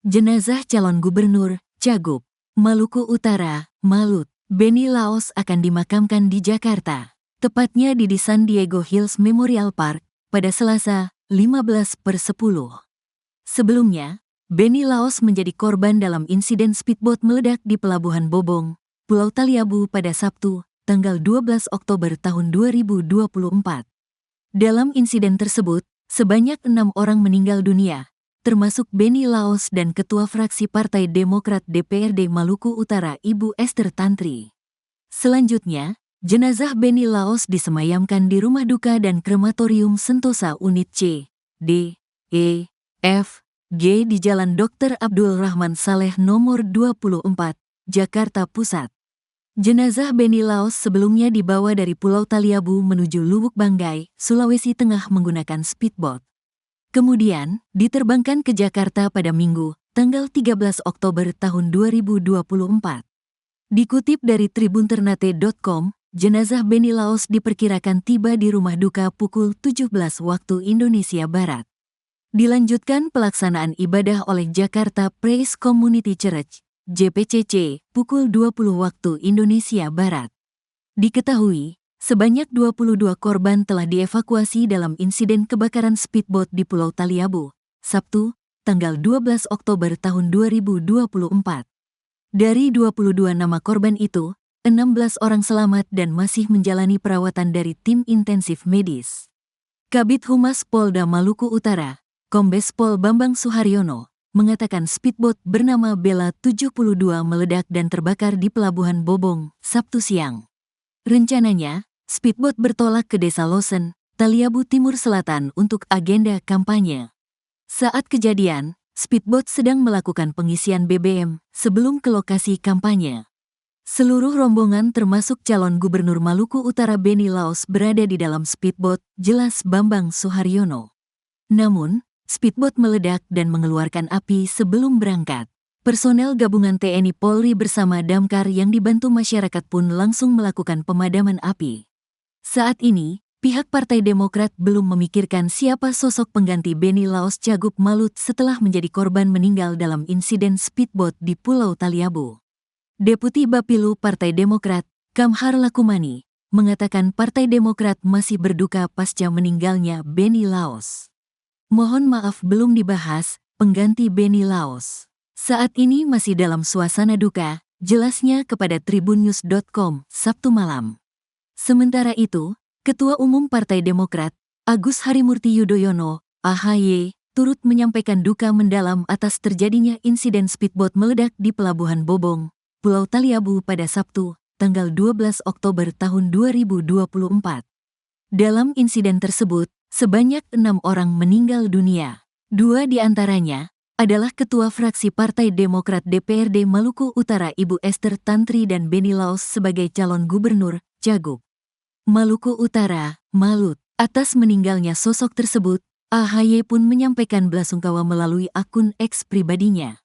Jenazah calon gubernur, Cagup, Maluku Utara, Malut, Benny Laos akan dimakamkan di Jakarta, tepatnya di San Diego Hills Memorial Park, pada Selasa, 15/10. Sebelumnya, Benny Laos menjadi korban dalam insiden speedboat meledak di Pelabuhan Bobong, Pulau Taliabu pada Sabtu, tanggal 12 Oktober tahun 2024. Dalam insiden tersebut, sebanyak 6 orang meninggal dunia, termasuk Benny Laos dan Ketua Fraksi Partai Demokrat DPRD Maluku Utara Ibu Esther Tantri. Selanjutnya, jenazah Benny Laos disemayamkan di Rumah Duka dan Krematorium Sentosa Unit C, D, E, F, G di Jalan Dr. Abdul Rahman Saleh nomor 24, Jakarta Pusat. Jenazah Benny Laos sebelumnya dibawa dari Pulau Taliabu menuju Lubuk Banggai, Sulawesi Tengah menggunakan speedboat. Kemudian, diterbangkan ke Jakarta pada Minggu, tanggal 13 Oktober tahun 2024. Dikutip dari tribunternate.com, jenazah Benny Laos diperkirakan tiba di rumah duka pukul 17 waktu Indonesia Barat. Dilanjutkan pelaksanaan ibadah oleh Jakarta Praise Community Church, JPCC, pukul 20 waktu Indonesia Barat. Diketahui, sebanyak 22 korban telah dievakuasi dalam insiden kebakaran speedboat di Pulau Taliabu, Sabtu, tanggal 12 Oktober tahun 2024. Dari 22 nama korban itu, 16 orang selamat dan masih menjalani perawatan dari tim intensif medis. Kabid Humas Polda Maluku Utara, Kombes Pol Bambang Suharyono, mengatakan speedboat bernama Bella 72 meledak dan terbakar di Pelabuhan Bobong, Sabtu siang. Rencananya, speedboat bertolak ke Desa Losen, Taliabu Timur Selatan untuk agenda kampanye. Saat kejadian, speedboat sedang melakukan pengisian BBM sebelum ke lokasi kampanye. Seluruh rombongan termasuk calon gubernur Maluku Utara Benny Laos berada di dalam speedboat, jelas Bambang Suharyono. Namun, speedboat meledak dan mengeluarkan api sebelum berangkat. Personel gabungan TNI Polri bersama damkar yang dibantu masyarakat pun langsung melakukan pemadaman api. Saat ini, pihak Partai Demokrat belum memikirkan siapa sosok pengganti Benny Laos Cagup Malut setelah menjadi korban meninggal dalam insiden speedboat di Pulau Taliabu. Deputi Bapilu Partai Demokrat, Kamhar Lakumani, mengatakan Partai Demokrat masih berduka pasca meninggalnya Benny Laos. Mohon maaf belum dibahas, pengganti Benny Laos saat ini masih dalam suasana duka, jelasnya kepada tribunnews.com, Sabtu malam. Sementara itu, Ketua Umum Partai Demokrat, Agus Harimurti Yudhoyono, AHY, turut menyampaikan duka mendalam atas terjadinya insiden speedboat meledak di Pelabuhan Bobong, Pulau Taliabu pada Sabtu, tanggal 12 Oktober tahun 2024. Dalam insiden tersebut, sebanyak 6 orang meninggal dunia. 2 di antaranya adalah Ketua Fraksi Partai Demokrat DPRD Maluku Utara Ibu Esther Tantri dan Benny Laos sebagai calon gubernur, Cagup Maluku Utara, Malut. Atas meninggalnya sosok tersebut, AHY pun menyampaikan belasungkawa melalui akun X pribadinya.